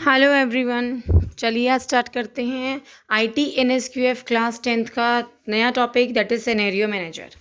Hello everyone. चलिए आज start करते हैं आईटी एनएसक्यूएफ क्लास 10th का नया topic that is scenario manager.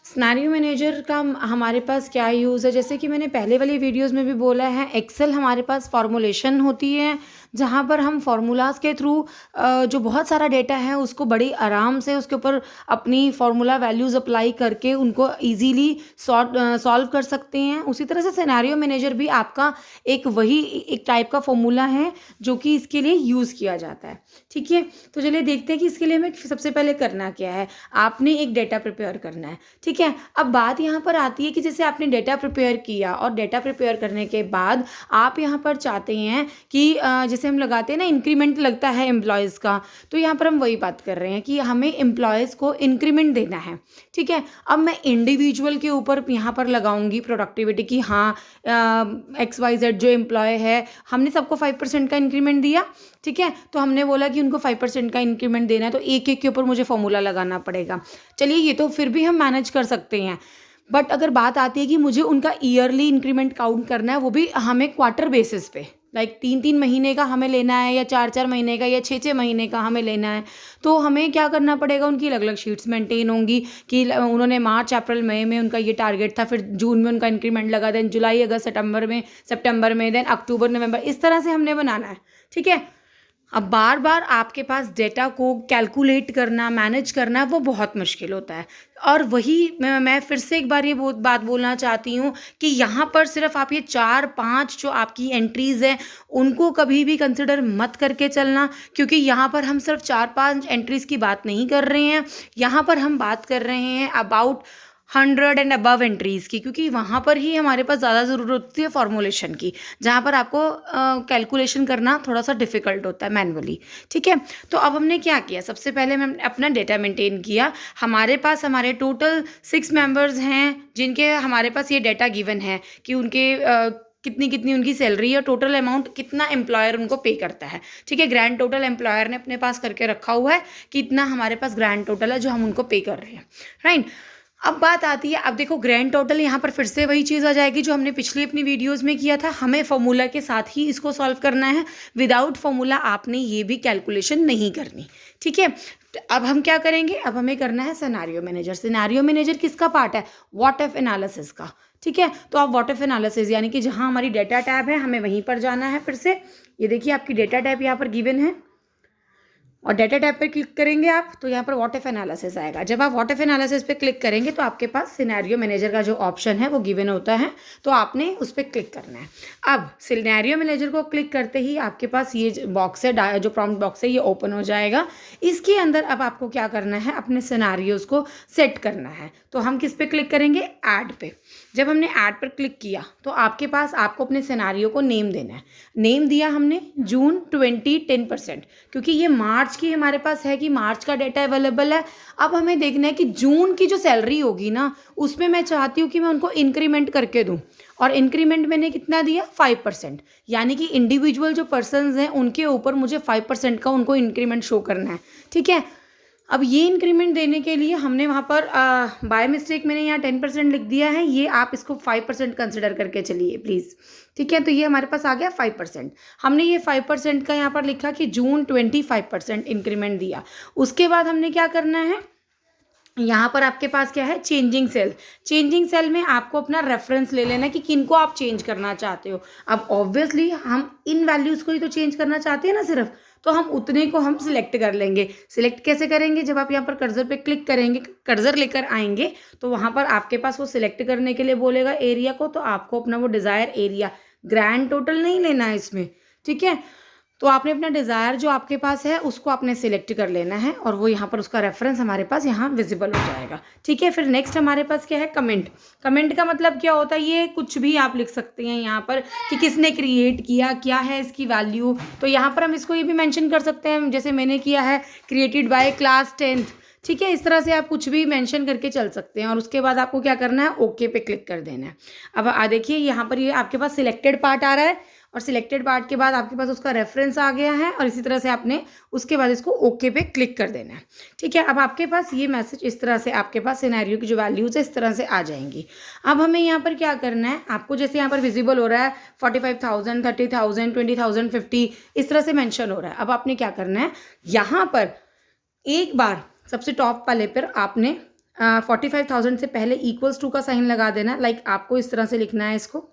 Scenario manager का हमारे पास क्या यूज़ है, जैसे कि मैंने पहले वाली वीडियोस में भी बोला है, एक्सेल हमारे पास फॉर्मुलेशन होती है जहाँ पर हम फार्मूलाज के थ्रू जो बहुत सारा डेटा है उसको बड़ी आराम से उसके ऊपर अपनी फार्मूला वैल्यूज़ अप्लाई करके उनको इजीली सॉल्व कर सकते हैं। उसी तरह से सिनेरियो मैनेजर भी आपका एक टाइप का फॉर्मूला है जो कि इसके लिए यूज़ किया जाता है। ठीक है, तो चलिए देखते हैं कि इसके लिए हमें सबसे पहले करना क्या है। आपने एक डेटा प्रिपेयर करना है। ठीक है, अब बात यहाँ पर आती है कि जैसे आपने डेटा प्रिपेयर किया और डेटा प्रिपेयर करने के बाद आप यहाँ पर चाहते हैं कि जैसे हम लगाते हैं ना इंक्रीमेंट लगता है एम्प्लॉयज़ का, तो यहाँ पर हम वही बात कर रहे हैं कि हमें एम्प्लॉयज़ को इंक्रीमेंट देना है। ठीक है, अब मैं इंडिविजुअल के ऊपर यहाँ पर लगाऊंगी प्रोडक्टिविटी की, हाँ XYZ जो एम्प्लॉय है हमने सबको 5% का इंक्रीमेंट दिया। ठीक है, तो हमने बोला कि उनको 5% का इंक्रीमेंट देना है, तो एक एक के ऊपर मुझे फॉर्मूला लगाना पड़ेगा। चलिए ये तो फिर भी हम मैनेज कर सकते हैं, बट अगर बात आती है कि मुझे उनका ईयरली इंक्रीमेंट काउंट करना है, वो भी हमें क्वार्टर बेसिस पे, लाइक 3-3 महीने का हमें लेना है या 4-4 महीने का या 6-6 महीने का हमें लेना है, तो हमें क्या करना पड़ेगा, उनकी अलग अलग शीट्स मेंटेन होंगी कि उन्होंने मार्च अप्रैल मई में उनका ये टारगेट था, फिर जून में उनका इंक्रीमेंट लगा, देन जुलाई अगस्त सितंबर में देन अक्टूबर नवंबर, इस तरह से हमने बनाना है। ठीक है, अब बार बार आपके पास डेटा को कैलकुलेट करना, मैनेज करना वो बहुत मुश्किल होता है। और वही मैं फिर से एक बार ये बात बोलना चाहती हूँ कि यहाँ पर सिर्फ आप ये 4-5 जो आपकी एंट्रीज़ हैं उनको कभी भी कंसिडर मत करके चलना, क्योंकि यहाँ पर हम सिर्फ 4-5 एंट्रीज़ की बात नहीं कर रहे हैं, यहाँ पर हम बात कर रहे हैं अबाउट 100 एंड अबव एंट्रीज़ की, क्योंकि वहाँ पर ही हमारे पास ज़्यादा ज़रूरत होती है फॉर्मूलेशन की, जहाँ पर आपको कैलकुलेशन करना थोड़ा सा डिफ़िकल्ट होता है मैनुअली। ठीक है, तो अब हमने क्या किया, सबसे पहले हमने अपना डेटा मेंटेन किया। हमारे पास हमारे टोटल 6 मेंबर्स हैं जिनके हमारे पास ये डेटा गिवन है कि उनके कितनी कितनी उनकी सैलरी है, टोटल अमाउंट कितना एम्प्लॉयर उनको पे करता है। ठीक है, ग्रैंड टोटल एम्प्लॉयर ने अपने पास करके रखा हुआ है कि इतना हमारे पास ग्रैंड टोटल है जो हम उनको पे कर रहे हैं, राइट। अब बात आती है, अब देखो ग्रैंड टोटल यहाँ पर फिर से वही चीज़ आ जाएगी जो हमने पिछली अपनी वीडियोस में किया था, हमें फॉर्मूला के साथ ही इसको सॉल्व करना है। विदाउट फॉर्मूला आपने ये भी कैलकुलेशन नहीं करनी। ठीक है, तो अब हम क्या करेंगे, अब हमें करना है सिनेरियो मैनेजर। सिनेरियो मैनेजर किसका पार्ट है, व्हाट इफ एनालिसिस का। ठीक है, तो आप व्हाट इफ एनालिसिस यानी कि जहाँ हमारी डेटा टैब है हमें वहीं पर जाना है। फिर से ये देखिए आपकी डेटा टैब यहाँ पर गिवन है और डेटा टैब पर क्लिक करेंगे आप तो यहाँ पर व्हाट इफ एनालिसिस आएगा। जब आप व्हाट इफ एनालिसिस पे क्लिक करेंगे तो आपके पास सिनेरियो मैनेजर का जो ऑप्शन है वो गिवन होता है, तो आपने उस पर क्लिक करना है। अब सिनेरियो मैनेजर को क्लिक करते ही आपके पास ये बॉक्स है, जो प्रॉम्प्ट बॉक्स है ये ओपन हो जाएगा। इसके अंदर अब आपको क्या करना है, अपने सिनेरियोज को सेट करना है। तो हम किस पे क्लिक करेंगे, ऐड पे। जब हमने ऐड पर क्लिक किया तो आपके पास आपको अपने सिनेरियो को नेम देना है। नेम दिया हमने जून 10%, क्योंकि ये मार्च की हमारे पास है कि मार्च का डेटा अवेलेबल है। अब हमें देखना है कि जून की जो सैलरी होगी ना उसमें मैं चाहती हूँ कि मैं उनको इंक्रीमेंट करके दूँ, और इंक्रीमेंट मैंने कितना दिया, 5%, यानी कि इंडिविजुअल जो पर्सनस हैं उनके ऊपर मुझे 5% का उनको इंक्रीमेंट शो करना है। ठीक है, अब ये इंक्रीमेंट देने के लिए हमने वहाँ पर बाय मिस्टेक मैंने यहाँ 10% लिख दिया है, ये आप इसको 5% कंसिडर करके चलिए प्लीज़। ठीक है, तो ये हमारे पास आ गया 5%। हमने ये 5% का यहाँ पर लिखा कि जून 25% इंक्रीमेंट दिया। उसके बाद हमने क्या करना है, यहाँ पर आपके पास क्या है, चेंजिंग सेल। चेंजिंग सेल में आपको अपना रेफरेंस ले लेना कि किनको आप चेंज करना चाहते हो। अब ऑब्वियसली हम इन वैल्यूज़ को ही तो चेंज करना चाहते हैं ना सिर्फ, तो हम उतने को हम सिलेक्ट कर लेंगे। सिलेक्ट कैसे करेंगे, जब आप यहाँ पर कर्सर पे क्लिक करेंगे, कर्सर लेकर आएंगे तो वहाँ पर आपके पास वो सिलेक्ट करने के लिए बोलेगा एरिया को, तो आपको अपना वो डिज़ायर एरिया, ग्रैंड टोटल नहीं लेना है इसमें। ठीक है, तो आपने अपना डिज़ायर जो आपके पास है उसको आपने सिलेक्ट कर लेना है और वो यहाँ पर उसका रेफरेंस हमारे पास यहाँ विजिबल हो जाएगा। ठीक है, फिर नेक्स्ट हमारे पास क्या है, कमेंट। कमेंट का मतलब क्या होता है, ये कुछ भी आप लिख सकते हैं यहाँ पर कि किसने क्रिएट किया, क्या है इसकी वैल्यू। तो यहाँ पर हम इसको ये भी मेंशन कर सकते हैं, जैसे मैंने किया है क्रिएटेड बाय क्लास 10th। ठीक है, इस तरह से आप कुछ भी मेंशन करके चल सकते हैं। और उसके बाद आपको क्या करना है, ओके पे क्लिक कर देना है। अब देखिए यहाँ पर ये आपके पास सिलेक्टेड पार्ट आ रहा है और सिलेक्टेड पार्ट के बाद आपके पास उसका रेफरेंस आ गया है और इसी तरह से आपने उसके बाद इसको ओके पे क्लिक कर देना है। ठीक है, अब आपके पास ये मैसेज इस तरह से आपके पास सिनेरियो की जो वैल्यूज़ है इस तरह से आ जाएंगी। अब हमें यहाँ पर क्या करना है, आपको जैसे यहाँ पर विजिबल हो रहा है 45,000, 30,000, 20,000, 50 इस तरह से मेंशन हो रहा है। अब आपने क्या करना है, यहाँ पर एक बार सबसे टॉप वाले पर आपने 45,000 से पहले इक्वल्स टू का साइन लगा देना। लाइक आपको इस तरह से लिखना है इसको,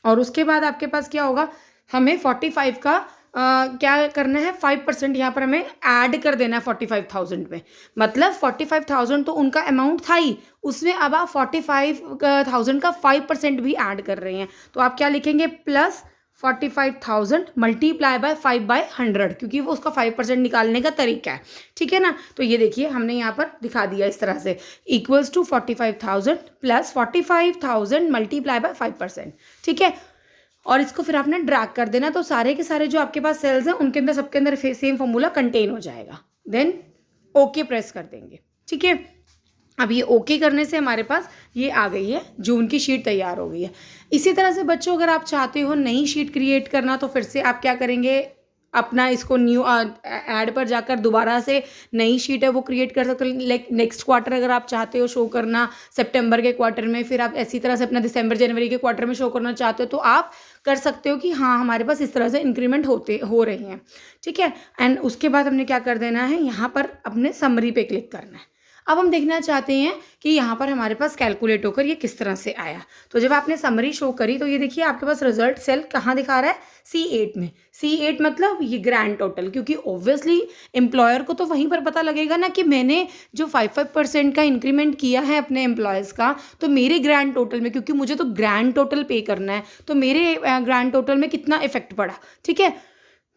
और उसके बाद आपके पास क्या होगा, हमें 45 का क्या करना है, 5% यहाँ पर हमें ऐड कर देना है 45,000 में। मतलब 45,000 तो उनका अमाउंट था ही, उसमें अब आप 45,000 का 5% भी ऐड कर रहे हैं। तो आप क्या लिखेंगे, प्लस 45,000 मल्टीप्लाई बाय 5/100, क्योंकि वो उसका 5% निकालने का तरीका है। ठीक है ना, तो ये देखिए हमने यहाँ पर दिखा दिया इस तरह से, equals to 45,000 plus 45,000 multiply by 5%। ठीक है, और इसको फिर आपने ड्रैग कर देना, तो सारे के सारे जो आपके पास सेल्स हैं उनके अंदर सबके अंदर सेम फॉर्मूला कंटेन हो जाएगा। देन ओके प्रेस कर देंगे। ठीक है, अब ये ओके करने से हमारे पास ये आ गई है, जून की शीट तैयार हो गई है। इसी तरह से बच्चों अगर आप चाहते हो नई शीट क्रिएट करना, तो फिर से आप क्या करेंगे, अपना इसको न्यू ऐड पर जाकर दोबारा से नई शीट है वो क्रिएट कर सकते हो। लाइक नेक्स्ट क्वार्टर अगर आप चाहते हो शो करना सितंबर के क्वार्टर में, फिर आप इसी तरह से अपना दिसंबर जनवरी के क्वार्टर में शो करना चाहते हो, तो आप कर सकते हो कि हाँ हमारे पास इस तरह से इंक्रीमेंट हो रहे हैं। ठीक है, एंड उसके बाद हमने क्या कर देना है, यहाँ पर अपने समरी पे क्लिक करना है। अब हम देखना चाहते हैं कि यहाँ पर हमारे पास कैलकुलेट होकर ये किस तरह से आया। तो जब आपने समरी शो करी तो ये देखिए आपके पास रिजल्ट सेल कहाँ दिखा रहा है, C8 में। C8 मतलब ये ग्रैंड टोटल, क्योंकि ऑब्वियसली एम्प्लॉयर को तो वहीं पर पता लगेगा ना कि मैंने जो 5% का इंक्रीमेंट किया है अपने एम्प्लॉयज़ का, तो मेरे ग्रैंड टोटल में, क्योंकि मुझे तो ग्रैंड टोटल पे करना है, तो मेरे ग्रैंड टोटल में कितना इफेक्ट पड़ा। ठीक है,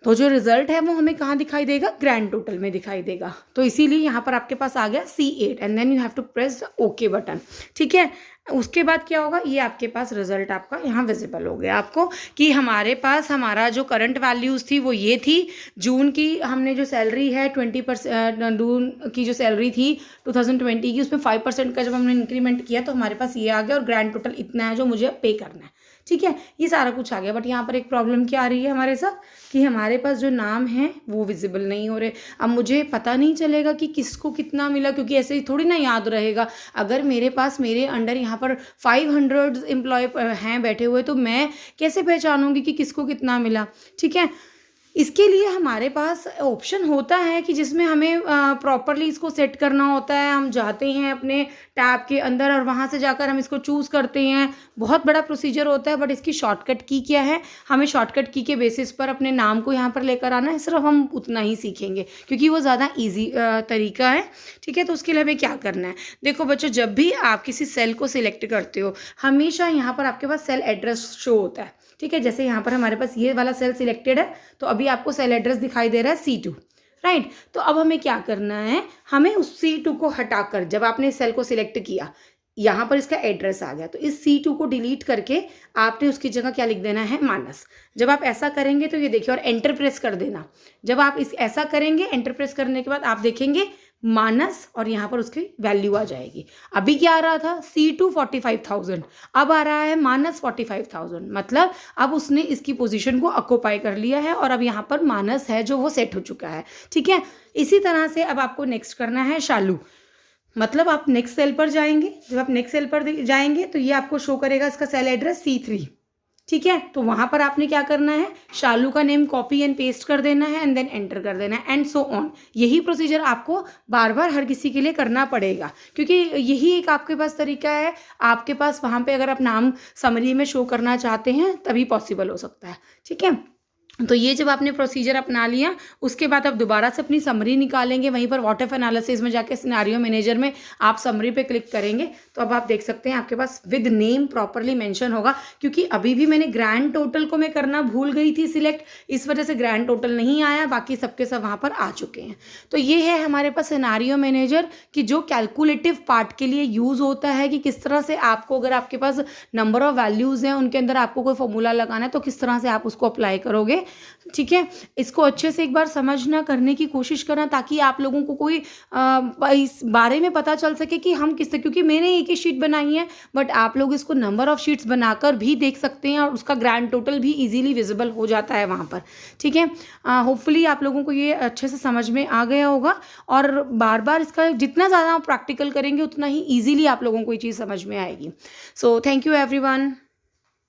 तो जो रिजल्ट है वो हमें कहाँ दिखाई देगा, ग्रैंड टोटल में दिखाई देगा। तो इसीलिए यहाँ पर आपके पास आ गया C8 and then you have to press the okay button. ठीक है, उसके बाद क्या होगा, ये आपके पास रिजल्ट आपका यहाँ विजिबल हो गया आपको कि हमारे पास हमारा जो करंट वैल्यूज़ थी वो ये थी। जून की हमने जो सैलरी है 20%, जून की जो सैलरी थी 2020 की, उसमें 5% का जब हमने इंक्रीमेंट किया तो हमारे पास ये आ गया, और ग्रैंड टोटल इतना है जो मुझे पे करना है। ठीक है, ये सारा कुछ आ गया। बट यहाँ पर एक प्रॉब्लम क्या आ रही है हमारे साथ, कि हमारे पास जो नाम है वो विजिबल नहीं हो रहे। अब मुझे पता नहीं चलेगा कि किसको कितना मिला, क्योंकि ऐसे ही थोड़ी ना याद रहेगा। अगर मेरे पास मेरे अंडर यहाँ पर 500 एम्प्लॉय हैं बैठे हुए, तो मैं कैसे पहचानूंगी कि किसको कितना मिला। ठीक है, इसके लिए हमारे पास ऑप्शन होता है कि जिसमें हमें प्रॉपरली इसको सेट करना होता है। हम जाते हैं अपने टैब के अंदर और वहाँ से जाकर हम इसको चूज़ करते हैं। बहुत बड़ा प्रोसीजर होता है, बट इसकी शॉर्टकट की क्या है, हमें शॉर्टकट की के बेसिस पर अपने नाम को यहाँ पर लेकर आना है। सिर्फ हम उतना ही सीखेंगे क्योंकि वो ज़्यादा ईजी तरीका है। ठीक है, तो उसके लिए हमें क्या करना है, देखो बच्चों, जब भी आप किसी सेल को सिलेक्ट करते हो हमेशा यहाँ पर आपके पास सेल एड्रेस शो होता है। ठीक है, जैसे यहाँ पर हमारे पास ये वाला सेल सिलेक्टेड है, तो अभी आपको सेल एड्रेस दिखाई दे रहा है C2, राइट। तो अब हमें क्या करना है, हमें उस C2 को हटाकर, जब आपने सेल को सिलेक्ट किया यहाँ पर इसका एड्रेस आ गया, तो इस C2 को डिलीट करके आपने उसकी जगह क्या लिख देना है, माइनस। जब आप ऐसा करेंगे तो ये देखिए, और एंटर प्रेस कर देना। जब आप ऐसा करेंगे, एंटर प्रेस करने के बाद आप देखेंगे माइनस, और यहाँ पर उसकी वैल्यू आ जाएगी। अभी क्या आ रहा था, C2 45,000, अब आ रहा है माइनस 45,000। मतलब अब उसने इसकी पोजीशन को ऑक्यूपाई कर लिया है, और अब यहाँ पर माइनस है जो वो सेट हो चुका है। ठीक है, इसी तरह से अब आपको नेक्स्ट करना है शालू। मतलब आप नेक्स्ट सेल पर जाएंगे, जब आप नेक्स्ट सेल पर जाएंगे तो ये आपको शो करेगा इसका सेल एड्रेस C3। ठीक है, तो वहाँ पर आपने क्या करना है, शालू का नेम कॉपी एंड पेस्ट कर देना है एंड देन एंटर कर देना है, एंड सो ऑन। यही प्रोसीजर आपको बार बार हर किसी के लिए करना पड़ेगा, क्योंकि यही एक आपके पास तरीका है। आपके पास वहाँ पे अगर आप नाम समरी में शो करना चाहते हैं तभी पॉसिबल हो सकता है। ठीक है, तो ये जब आपने प्रोसीजर अपना लिया, उसके बाद आप दोबारा से अपनी समरी निकालेंगे। वहीं पर व्हाट इफ एनालिसिस में जाके सिनेरियो मैनेजर में आप समरी पे क्लिक करेंगे तो अब आप देख सकते हैं आपके पास विद नेम प्रॉपरली मेंशन होगा। क्योंकि अभी भी मैंने ग्रैंड टोटल को मैं करना भूल गई थी सिलेक्ट, इस वजह से ग्रैंड टोटल नहीं आया, बाकी सबके सब वहाँ पर आ चुके हैं। तो ये है हमारे पास सिनेरियो मैनेजर कि जो कैलकुलेटिव पार्ट के लिए यूज़ होता है, कि किस तरह से आपको, अगर आपके पास नंबर ऑफ वैल्यूज़ हैं उनके अंदर आपको कोई फॉर्मूला लगाना है तो किस तरह से आप उसको अप्लाई करोगे। ठीक है। इसको अच्छे से एक बार समझना, करने की कोशिश करना, ताकि आप लोगों को कोई इस बारे में पता चल सके कि हम किससे, क्योंकि मैंने एक ही शीट बनाई है, बट आप लोग इसको नंबर ऑफ शीट्स बनाकर भी देख सकते हैं और उसका ग्रैंड टोटल भी इजीली विजिबल हो जाता है वहाँ पर, ठीक है। होपफुली आप लोगों को ये अच्छे से समझ में आ गया होगा, और बार बार इसका जितना ज़्यादा आप प्रैक्टिकल करेंगे उतना ही ईजिली आप लोगों को ये चीज़ समझ में आएगी। So thank you everyone.